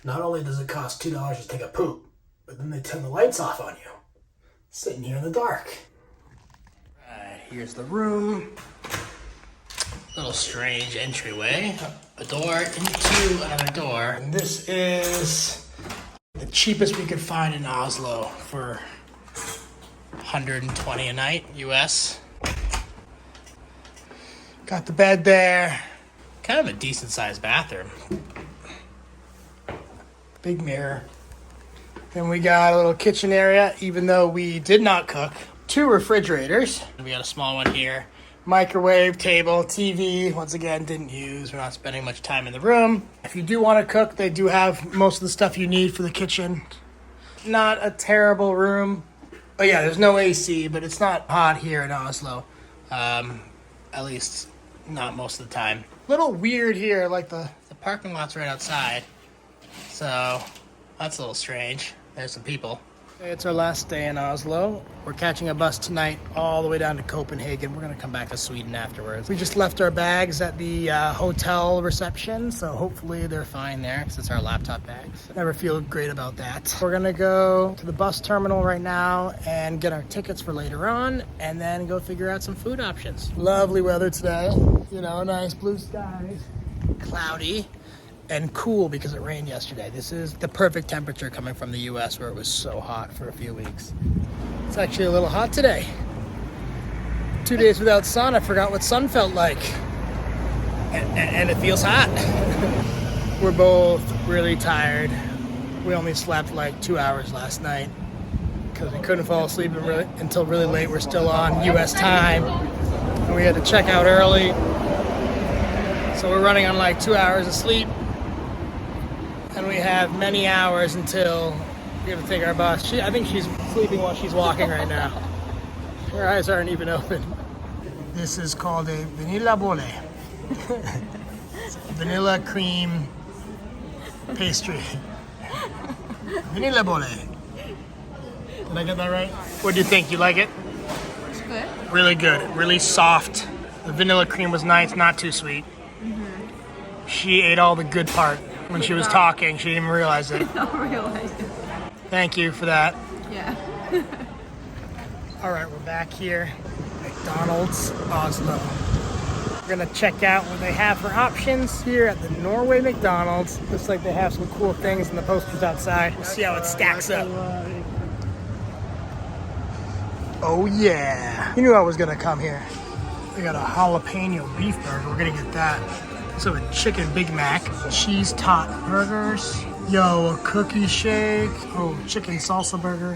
Not only does it cost $2 to take a poop, but then they turn the lights off on you. Sitting here in the dark. Alright, here's the room. Little strange entryway. A door into another door. And this is the cheapest we could find in Oslo for $120 a night, US. Got the bed there. Kind of a decent sized bathroom. Big mirror. Then we got a little kitchen area, even though we did not cook. 2 refrigerators. We got a small one here. Microwave, table, TV. Once again, didn't use. We're not spending much time in the room. If you do want to cook, they do have most of the stuff you need for the kitchen. Not a terrible room. Oh yeah, there's no AC, but it's not hot here in Oslo. At least not most of the time. Little weird here, like the parking lot's right outside. So that's a little strange. There's some people. It's our last day in Oslo. We're catching a bus tonight all the way down to Copenhagen. We're going to come back to Sweden afterwards. We just left our bags at the hotel reception, so hopefully they're fine there because it's our laptop bags. Never feel great about that. We're going to go to the bus terminal right now and get our tickets for later on and then go figure out some food options. Lovely weather today. You know, nice blue skies. Cloudy. And cool because it rained yesterday. This is the perfect temperature coming from the US where it was so hot for a few weeks. It's actually a little hot today. 2 days without sun, I forgot what sun felt like. And it feels hot. We're both really tired. We only slept like 2 hours last night because we couldn't fall asleep until really late. We're still on US time. And we had to check out early. So we're running on like 2 hours of sleep. And we have many hours until we have to take our bus. I think she's sleeping while she's walking right now. Her eyes aren't even open. This is called a vanilla bolle. Vanilla cream pastry. Vanilla bolle. Did I get that right? What do you think? You like it? It's good. Really good. Really soft. The vanilla cream was nice, not too sweet. Mm-hmm. She ate all the good part. When she was talking, she didn't even realize it. I don't realize it. Thank you for that. Yeah. All right, we're back here. McDonald's, Oslo. We're gonna check out what they have for options here at the Norway McDonald's. Looks like they have some cool things in the posters outside. We'll see how it stacks up. Oh yeah. You knew I was gonna come here. They got a jalapeno beef burger. We're gonna get that. So a chicken Big Mac, cheese tot burgers, yo, a cookie shake, oh, chicken salsa burger.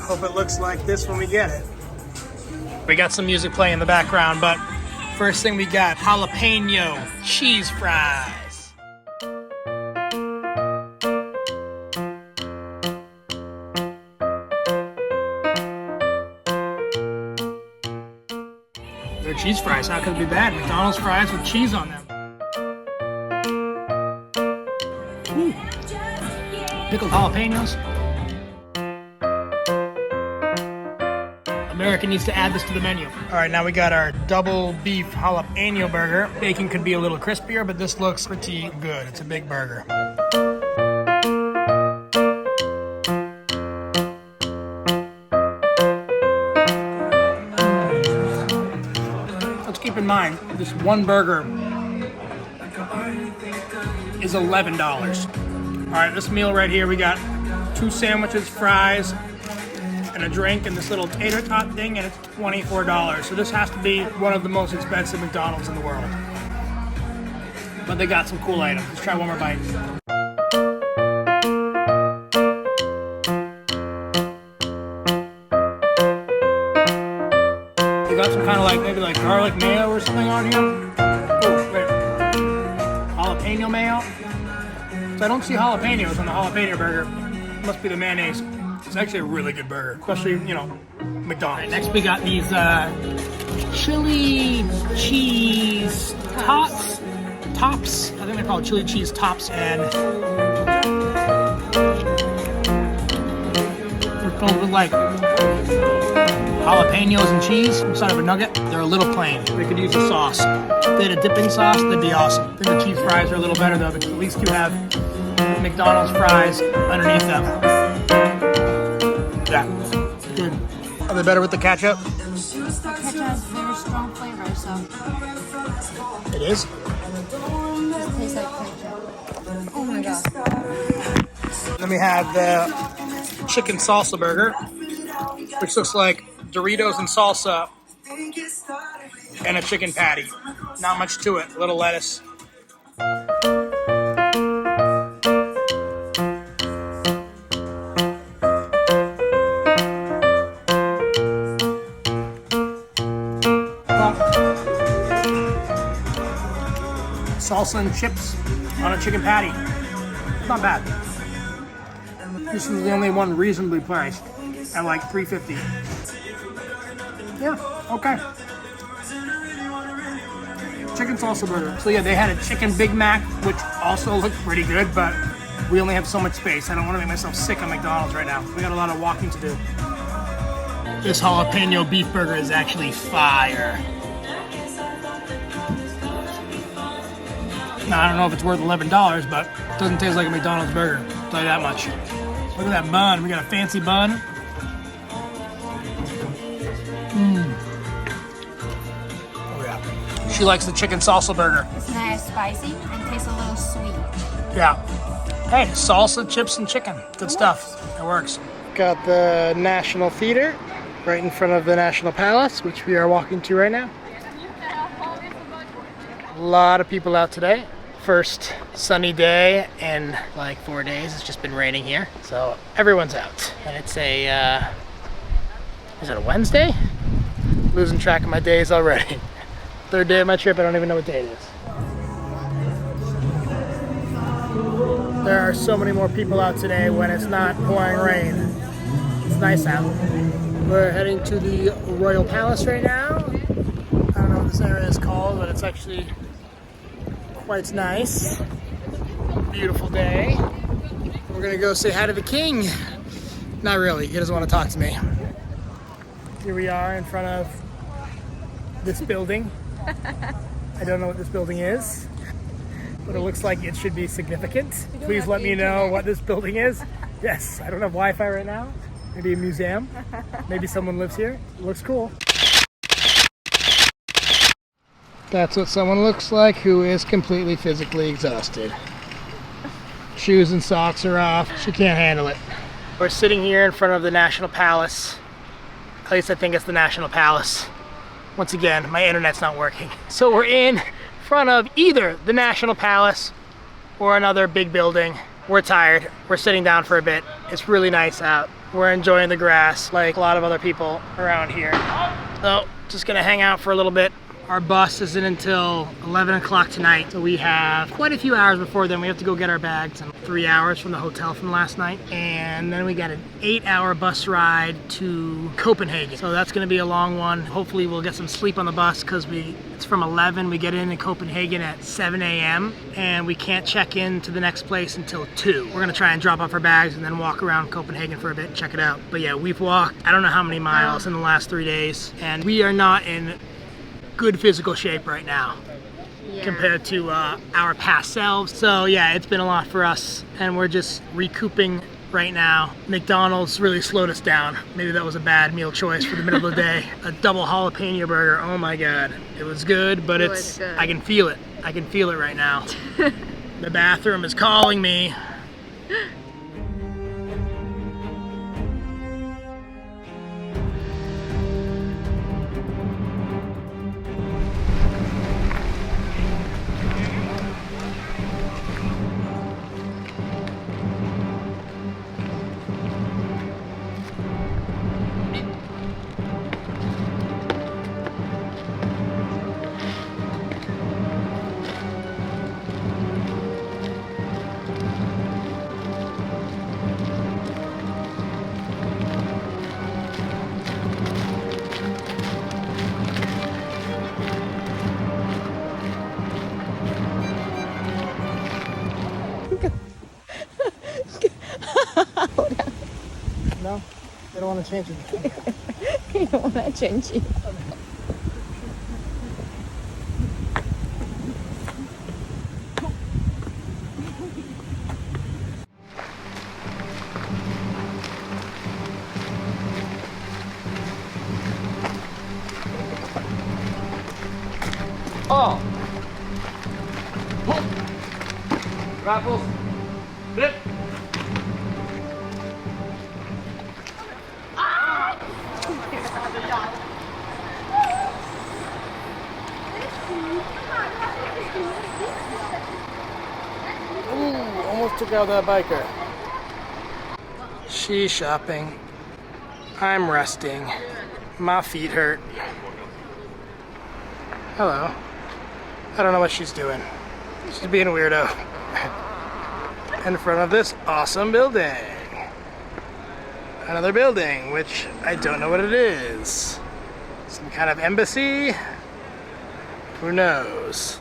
Hope it looks like this when we get it. We got some music playing in the background, but first thing we got, jalapeno cheese fries. They're cheese fries, how could it be bad? McDonald's fries with cheese on them. Ooh. Pickled jalapenos. America needs to add this to the menu. All right, now we got our double beef jalapeno burger. Bacon could be a little crispier, but this looks pretty good. It's a big burger. Let's keep in mind, this one burger is $11. All right, this meal right here, we got 2 sandwiches, fries, and a drink, and this little tater tot thing, and it's $24. So this has to be one of the most expensive McDonald's in the world. But they got some cool items. Let's try one more bite. They got some kind of like, maybe like garlic mayo or something on here. Oh, wait. Jalapeno mayo. So I don't see jalapenos on the jalapeno burger. It must be the mayonnaise. It's actually a really good burger, especially, you know, McDonald's. Next we got these chili cheese tops. I think they're called chili cheese tops, and they're filled with like jalapenos and cheese inside of a nugget. They're a little plain. We could use a sauce. If they had a dipping sauce, that'd be awesome. I think the cheese fries are a little better though, because at least you have McDonald's fries underneath them. Yeah, good. Are they better with the ketchup? The ketchup has very strong flavor, so It is. it tastes like ketchup. Oh my god. Then we have the chicken salsa burger, which looks like Doritos and salsa and a chicken patty. Not much to it, a little lettuce. Salsa and chips on a chicken patty. Not bad. This is the only one reasonably priced at like $3.50. Yeah, okay. Chicken salsa burger. So yeah, they had a chicken Big Mac, which also looked pretty good, but we only have so much space. I don't want to make myself sick on McDonald's right now. We got a lot of walking to do. This jalapeno beef burger is actually fire. Now, I don't know if it's worth $11, but it doesn't taste like a McDonald's burger. I'll tell you that much. Look at that bun. We got a fancy bun. Oh yeah. She likes the chicken salsa burger. It's nice, spicy, and tastes a little sweet. Yeah. Hey, salsa, chips, and chicken. Good stuff. It works. Got the National Theater right in front of the National Palace, which we are walking to right now. A lot of people out today. First sunny day in like 4 days. It's just been raining here, so everyone's out. And it's a is it a Wednesday? Losing track of my days already. Third day of my trip, I don't even know what day it is. There are so many more people out today when it's not pouring rain. It's nice out. We're heading to the Royal Palace right now. I don't know what this area is called, but it's actually quite nice. Beautiful day. We're gonna go say hi to the king. Not really, he doesn't want to talk to me. Here we are in front of this building. I don't know what this building is, but it looks like it should be significant. Please let me know what this building is. Yes, I don't have Wi-Fi right now. Maybe a museum. Maybe someone lives here. It looks cool. That's what someone looks like who is completely physically exhausted. Shoes and socks are off. She can't handle it. We're sitting here in front of the National Palace. At least I think it's the National Palace. Once again, my internet's not working. So we're in front of either the National Palace or another big building. We're tired. We're sitting down for a bit. It's really nice out. We're enjoying the grass like a lot of other people around here. So just gonna hang out for a little bit. Our bus isn't until 11 o'clock tonight, so we have quite a few hours before then. We have to go get our bags, and 3 hours from the hotel from last night. And then we got an 8-hour bus ride to Copenhagen. So that's gonna be a long one. Hopefully we'll get some sleep on the bus because it's from 11. We get in Copenhagen at 7 a.m. and we can't check in to the next place until 2. We're gonna try and drop off our bags and then walk around Copenhagen for a bit and check it out. But yeah, we've walked, I don't know how many miles in the last 3 days, and we are not in good physical shape right now compared to our past selves. So yeah, it's been a lot for us and we're just recouping right now. McDonald's really slowed us down. Maybe that was a bad meal choice for the middle of the day. A double jalapeno burger, oh my god. It was good, but it's good. I can feel it. I can feel it right now. The bathroom is calling me. No, they don't want to change it. You don't want to change it. Oh. Raffles. Flip. Ooh, almost took out that biker. She's shopping. I'm resting. My feet hurt. Hello. I don't know what she's doing. She's being a weirdo. In front of this awesome building. Another building, which I don't know what it is. Some kind of embassy? Who knows?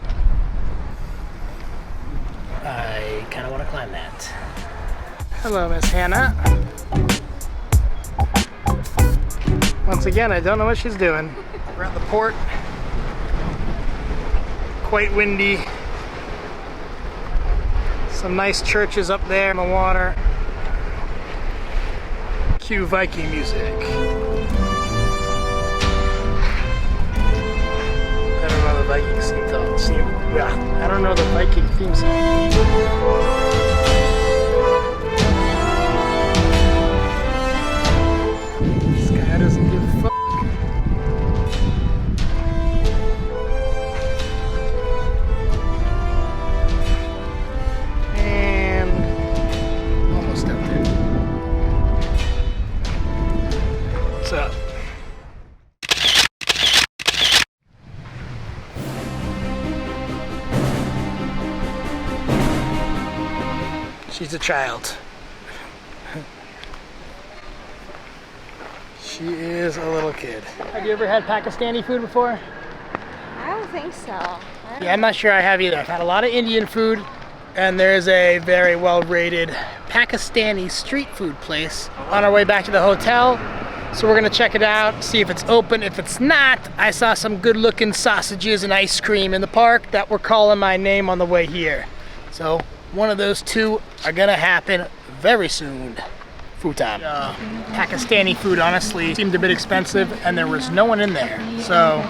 I kind of want to climb that. Hello, Miss Hannah. Once again, I don't know what she's doing. We're at the port. Quite windy. Some nice churches up there in the water. Cue Viking music. I don't know the Viking theme. Yeah, I don't know the Viking theme song. This guy doesn't give a fuck. Up. She's a child. She is a little kid. Have you ever had Pakistani food before? I don't think so. Yeah, I'm not sure I have either. I've had a lot of Indian food, and there's a very well-rated Pakistani street food place on our way back to the hotel. So we're gonna check it out, see if it's open. If it's not, I saw some good looking sausages and ice cream in the park that were calling my name on the way here. So one of those two are gonna happen very soon. Food time. Pakistani food honestly seemed a bit expensive and there was no one in there. So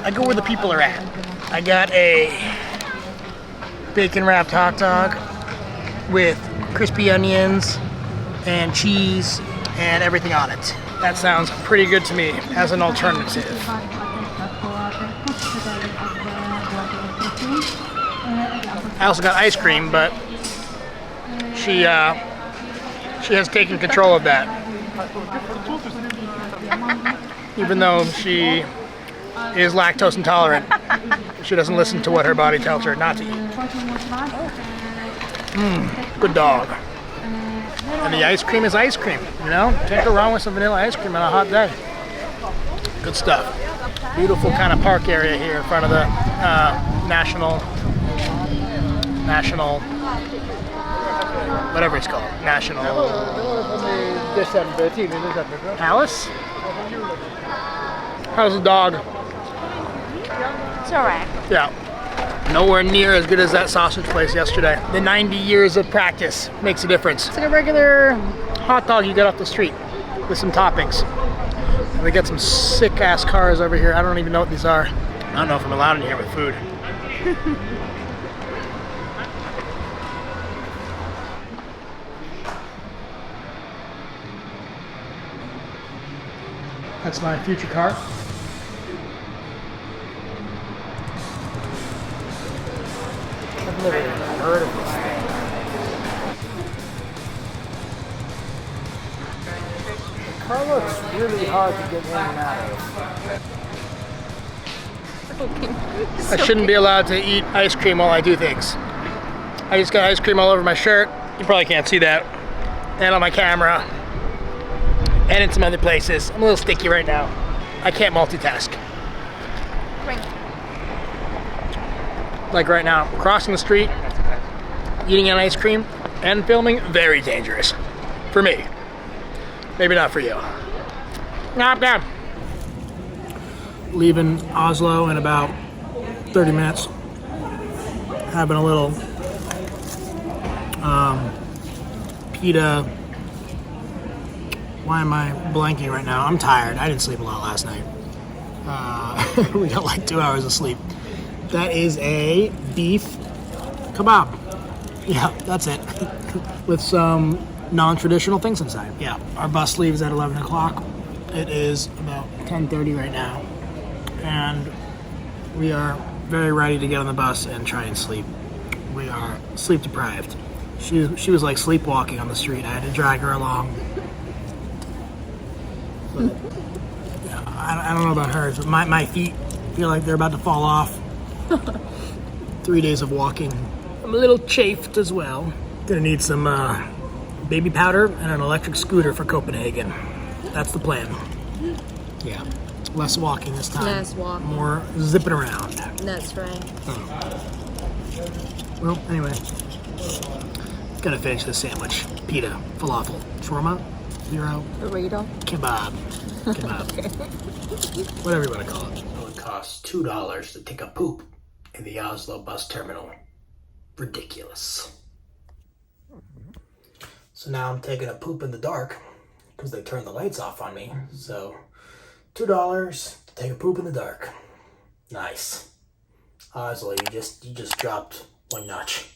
I go where the people are at. I got a bacon wrapped hot dog with crispy onions and cheese and everything on it. That sounds pretty good to me as an alternative. I also got ice cream, but she has taken control of that. Even though she is lactose intolerant, she doesn't listen to what her body tells her not to eat. Good dog. And the ice cream is ice cream, you know? Can't go wrong with some vanilla ice cream on a hot day. Good stuff. Beautiful kind of park area here in front of the national, whatever it's called, national palace? How's the dog? It's alright. Yeah. Nowhere near as good as that sausage place yesterday. The 90 years of practice makes a difference. It's like a regular hot dog you get off the street with some toppings. And we got some sick ass cars over here. I don't even know what these are. I don't know if I'm allowed in here with food. That's my future car. I've never even heard of this thing. The car looks really hard to get in and out of. I shouldn't be allowed to eat ice cream while I do things. I just got ice cream all over my shirt. You probably can't see that. And on my camera. And in some other places. I'm a little sticky right now. I can't multitask. Drink. Like right now, crossing the street, eating an ice cream, and filming, very dangerous. For me. Maybe not for you. Not bad. Leaving Oslo in about 30 minutes. Having a little pita. Why am I blanking right now? I'm tired. I didn't sleep a lot last night. We got like 2 hours of sleep. That is a beef kebab. Yeah, that's it. With some non-traditional things inside. Yeah, our bus leaves at 11 o'clock. It is about 10:30 right now. And we are very ready to get on the bus and try and sleep. We are sleep deprived. She was like sleepwalking on the street. I had to drag her along. But, yeah, I don't know about hers, but my feet feel like they're about to fall off. 3 days of walking. I'm a little chafed as well. Gonna need some baby powder and an electric scooter for Copenhagen. That's the plan. Yeah. Less walking this time. Less walking. More zipping around. That's right. Well, anyway. Gotta finish this sandwich. Pita, falafel, shawarma, 0, Burrito. kebab. Whatever you want to call it. It would cost $2 to take a poop in the Oslo bus terminal. Ridiculous. So now I'm taking a poop in the dark because they turned the lights off on me. So $2 to take a poop in the dark. Nice. Oslo, you just dropped one notch.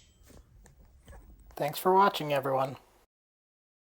Thanks for watching, everyone.